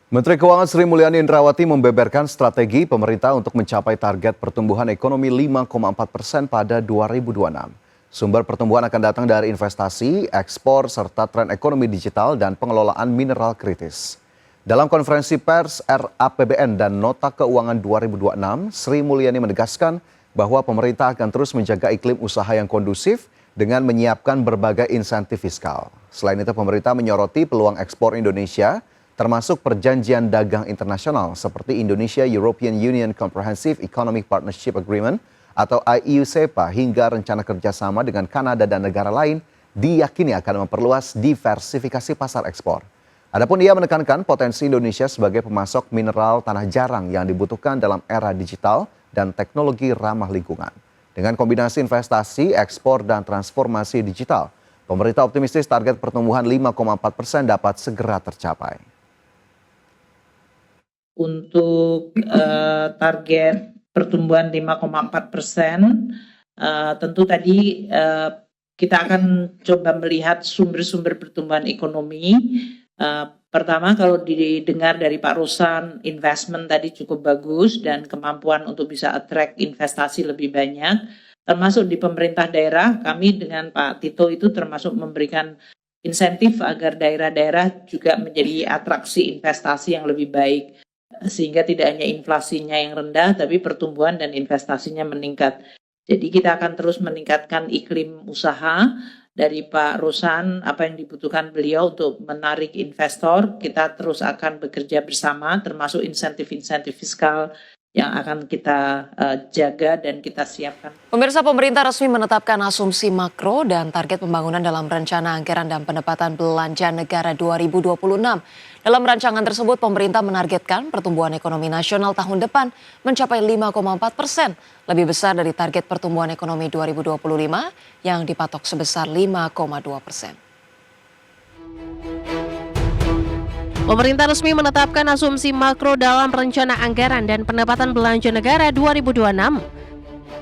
Menteri Keuangan Sri Mulyani Indrawati membeberkan strategi pemerintah untuk mencapai target pertumbuhan ekonomi 5,4% pada 2026. Sumber pertumbuhan akan datang dari investasi, ekspor, serta tren ekonomi digital dan pengelolaan mineral kritis. Dalam konferensi pers RAPBN dan Nota Keuangan 2026, Sri Mulyani menegaskan bahwa pemerintah akan terus menjaga iklim usaha yang kondusif dengan menyiapkan berbagai insentif fiskal. Selain itu, pemerintah menyoroti peluang ekspor Indonesia, termasuk perjanjian dagang internasional seperti Indonesia-European Union Comprehensive Economic Partnership Agreement atau IEU-CEPA hingga rencana kerjasama dengan Kanada dan negara lain diyakini akan memperluas diversifikasi pasar ekspor. Adapun ia menekankan potensi Indonesia sebagai pemasok mineral tanah jarang yang dibutuhkan dalam era digital dan teknologi ramah lingkungan. Dengan kombinasi investasi, ekspor, dan transformasi digital, pemerintah optimistis target pertumbuhan 5,4% dapat segera tercapai. Untuk target pertumbuhan 5,4%, tentu tadi kita akan coba melihat sumber-sumber pertumbuhan ekonomi. Pertama, kalau didengar dari Pak Rosan, investment tadi cukup bagus dan kemampuan untuk bisa attract investasi lebih banyak. Termasuk di pemerintah daerah, kami dengan Pak Tito itu termasuk memberikan insentif agar daerah-daerah juga menjadi atraksi investasi yang lebih baik. Sehingga tidak hanya inflasinya yang rendah, tapi pertumbuhan dan investasinya meningkat. Jadi kita akan terus meningkatkan iklim usaha dari Pak Rosan, apa yang dibutuhkan beliau untuk menarik investor. Kita terus akan bekerja bersama, termasuk insentif-insentif fiskal yang akan kita jaga dan kita siapkan. Pemirsa, pemerintah resmi menetapkan asumsi makro dan target pembangunan dalam rencana anggaran dan pendapatan belanja negara 2026. Dalam rancangan tersebut, pemerintah menargetkan pertumbuhan ekonomi nasional tahun depan mencapai 5,4%, lebih besar dari target pertumbuhan ekonomi 2025 yang dipatok sebesar 5,2%. Pemerintah resmi menetapkan asumsi makro dalam rencana anggaran dan pendapatan belanja negara 2026.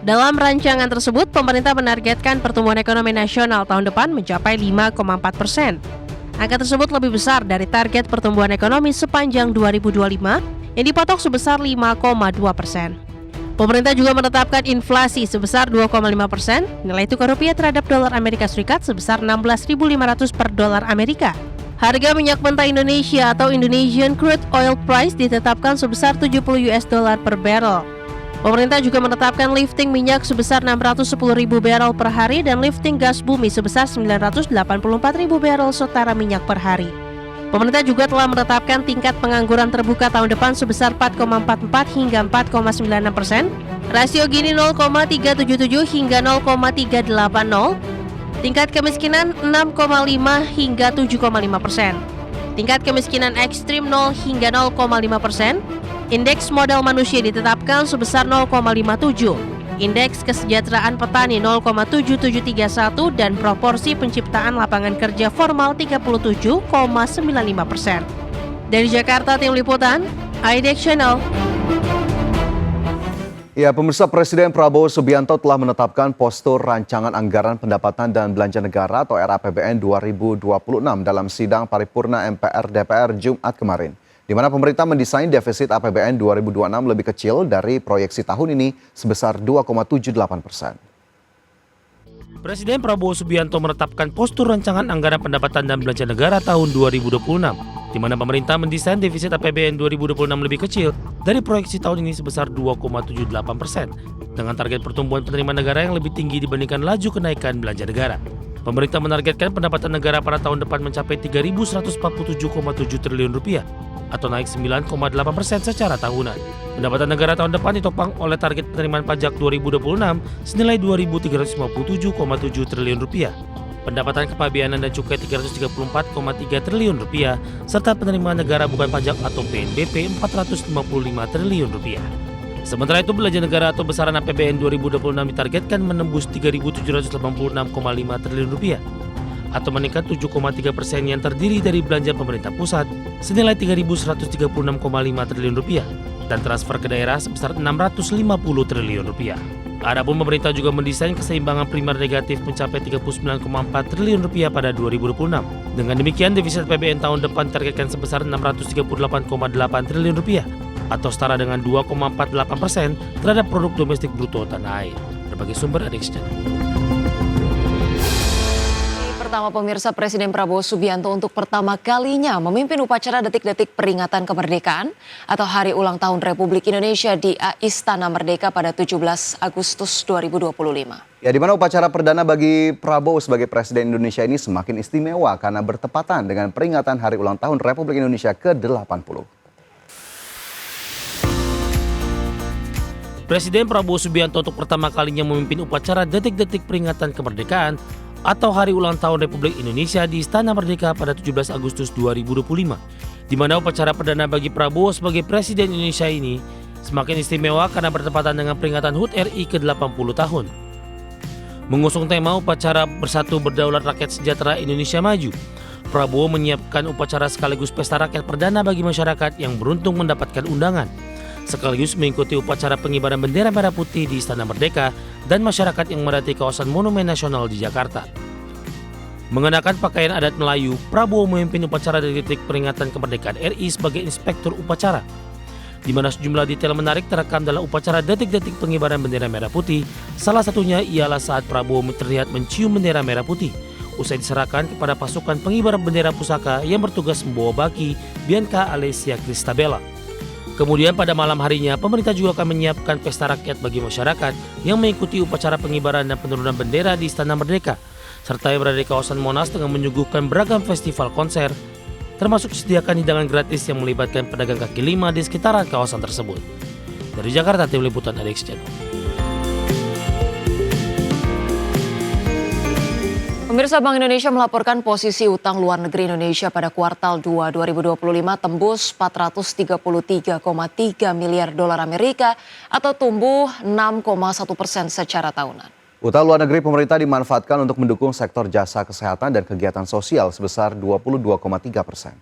Dalam rancangan tersebut, pemerintah menargetkan pertumbuhan ekonomi nasional tahun depan mencapai 5,4%. Angka tersebut lebih besar dari target pertumbuhan ekonomi sepanjang 2025 yang dipatok sebesar 5,2%. Pemerintah juga menetapkan inflasi sebesar 2,5%, nilai tukar rupiah terhadap dolar Amerika Serikat sebesar 16.500 per dolar Amerika. Harga minyak mentah Indonesia atau Indonesian Crude Oil Price ditetapkan sebesar 70 US dollar per barrel. Pemerintah juga menetapkan lifting minyak sebesar 610.000 barrel per hari dan lifting gas bumi sebesar 984.000 barrel setara minyak per hari. Pemerintah juga telah menetapkan tingkat pengangguran terbuka tahun depan sebesar 4,44 hingga 4,96%, rasio Gini 0,377 hingga 0,380%, tingkat kemiskinan 6,5 hingga 7,5%, tingkat kemiskinan ekstrim 0 hingga 0,5%, indeks modal manusia ditetapkan sebesar 0,57, indeks kesejahteraan petani 0,7731 dan proporsi penciptaan lapangan kerja formal 37,95%. Dari Jakarta, tim liputan, IDX Channel. Ya, pemirsa, Presiden Prabowo Subianto telah menetapkan postur rancangan anggaran pendapatan dan belanja negara atau RAPBN 2026 dalam sidang paripurna MPR DPR Jumat kemarin, di mana pemerintah mendesain defisit APBN 2026 lebih kecil dari proyeksi tahun ini sebesar 2,78%. Presiden Prabowo Subianto menetapkan postur rancangan anggaran pendapatan dan belanja negara tahun 2026, di mana pemerintah mendesain defisit APBN 2026 lebih kecil dari proyeksi tahun ini sebesar 2,78%, dengan target pertumbuhan penerimaan negara yang lebih tinggi dibandingkan laju kenaikan belanja negara. Pemerintah menargetkan pendapatan negara pada tahun depan mencapai 3.147,7 triliun rupiah, atau naik 9,8% secara tahunan. Pendapatan negara tahun depan ditopang oleh target penerimaan pajak 2026 senilai 2.357,7 triliun rupiah, pendapatan kepabeanan dan cukai 334,3 triliun rupiah, serta penerimaan negara bukan pajak atau PNBP 455 triliun rupiah. Sementara itu, belanja negara atau besaran APBN 2026 ditargetkan menembus 3.786,5 triliun rupiah, atau meningkat 7,3% yang terdiri dari belanja pemerintah pusat senilai 3.136,5 triliun rupiah dan transfer ke daerah sebesar 650 triliun rupiah. Adapun pemerintah juga mendesain keseimbangan primer negatif mencapai 39,4 triliun rupiah pada 2026 Dengan demikian, defisit APBN tahun depan ditargetkan sebesar Rp638,8 triliun atau setara dengan 2,48% terhadap produk domestik bruto tanah air. Berbagai sumber ada Exchange. Pertama pemirsa, Presiden Prabowo Subianto untuk pertama kalinya memimpin upacara detik-detik peringatan kemerdekaan atau Hari Ulang Tahun Republik Indonesia di Istana Merdeka pada 17 Agustus 2025. Ya, di mana upacara perdana bagi Prabowo sebagai Presiden Indonesia ini semakin istimewa karena bertepatan dengan peringatan Hari Ulang Tahun Republik Indonesia ke-80. Presiden Prabowo Subianto untuk pertama kalinya memimpin upacara detik-detik peringatan kemerdekaan atau Hari Ulang Tahun Republik Indonesia di Istana Merdeka pada 17 Agustus 2025, di mana upacara perdana bagi Prabowo sebagai Presiden Indonesia ini semakin istimewa karena bertepatan dengan peringatan HUT RI ke-80 tahun. Mengusung tema upacara Bersatu Berdaulat Rakyat Sejahtera Indonesia Maju, Prabowo menyiapkan upacara sekaligus pesta rakyat perdana bagi masyarakat yang beruntung mendapatkan undangan, sekaligus mengikuti upacara pengibaran bendera merah putih di Istana Merdeka dan masyarakat yang memadati kawasan Monumen Nasional di Jakarta. Mengenakan pakaian adat Melayu, Prabowo memimpin upacara detik peringatan kemerdekaan RI sebagai inspektur upacara, di mana sejumlah detail menarik terekam dalam upacara detik-detik pengibaran bendera merah putih. Salah satunya ialah saat Prabowo terlihat mencium bendera merah putih usai diserahkan kepada pasukan pengibar bendera pusaka yang bertugas membawa baki Bianca Alessia Cristabella. Kemudian pada malam harinya, pemerintah juga akan menyiapkan pesta rakyat bagi masyarakat yang mengikuti upacara pengibaran dan penurunan bendera di Istana Merdeka, serta yang berada di kawasan Monas dengan menyuguhkan beragam festival konser, termasuk disediakan hidangan gratis yang melibatkan pedagang kaki lima di sekitaran kawasan tersebut. Dari Jakarta, tim liputan Adex Channel. Pemirsa, Bank Indonesia melaporkan posisi utang luar negeri Indonesia pada kuartal 2 2025 tembus 433,3 miliar dolar Amerika atau tumbuh 6,1% secara tahunan. Utang luar negeri pemerintah dimanfaatkan untuk mendukung sektor jasa kesehatan dan kegiatan sosial sebesar 22,3%.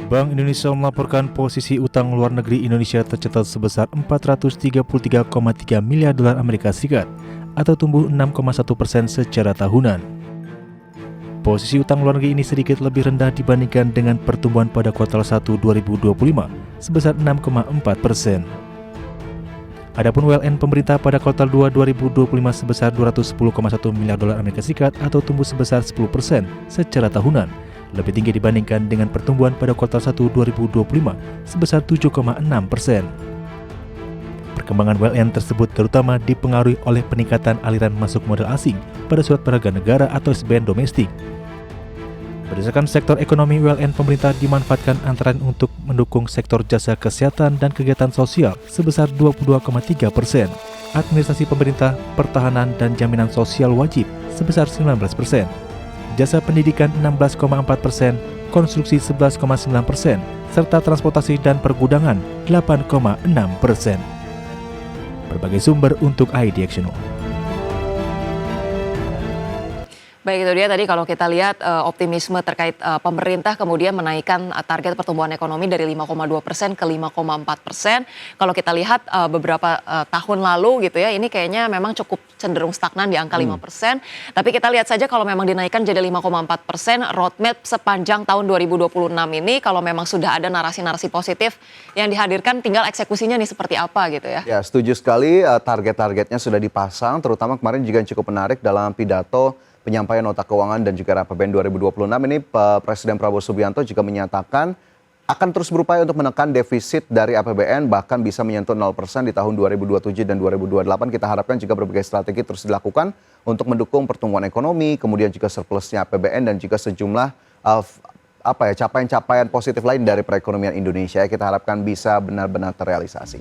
Bank Indonesia melaporkan posisi utang luar negeri Indonesia tercatat sebesar 433,3 miliar dolar Amerika Serikat atau tumbuh 6,1% secara tahunan. Posisi utang luar negeri ini sedikit lebih rendah dibandingkan dengan pertumbuhan pada kuartal 1 2025 sebesar 6,4%. Adapun WLN pemerintah pada kuartal 2 2025 sebesar 210,1 miliar dolar Amerika Serikat atau tumbuh sebesar 10% secara tahunan, lebih tinggi dibandingkan dengan pertumbuhan pada kuartal 1 2025 sebesar 7,6%. Perkembangan WLN tersebut terutama dipengaruhi oleh peningkatan aliran masuk modal asing pada surat berharga negara atau SBN domestik. Berdasarkan sektor ekonomi, WLN pemerintah dimanfaatkan antara lain untuk mendukung sektor jasa kesehatan dan kegiatan sosial sebesar 22,3%, administrasi pemerintah, pertahanan dan jaminan sosial wajib sebesar 19%, jasa pendidikan 16,4%, konstruksi 11,9%, serta transportasi dan pergudangan 8,6%. Berbagai sumber untuk ID Action. Baik, itu dia tadi kalau kita lihat optimisme terkait pemerintah kemudian menaikkan target pertumbuhan ekonomi dari 5,2% ke 5,4%. Kalau kita lihat beberapa tahun lalu gitu ya, ini kayaknya memang cukup cenderung stagnan di angka 5%. Tapi kita lihat saja kalau memang dinaikkan jadi 5,4%, roadmap sepanjang tahun 2026 ini kalau memang sudah ada narasi-narasi positif yang dihadirkan, tinggal eksekusinya nih seperti apa gitu ya. Ya, setuju sekali, target-targetnya sudah dipasang, terutama kemarin juga cukup menarik dalam pidato penyampaian nota keuangan dan juga APBN 2026 ini Presiden Prabowo Subianto juga menyatakan akan terus berupaya untuk menekan defisit dari APBN bahkan bisa menyentuh 0% di tahun 2027 dan 2028. Kita harapkan juga berbagai strategi terus dilakukan untuk mendukung pertumbuhan ekonomi, kemudian juga surplusnya APBN dan juga sejumlah capaian-capaian positif lain dari perekonomian Indonesia. Kita harapkan bisa benar-benar terrealisasi.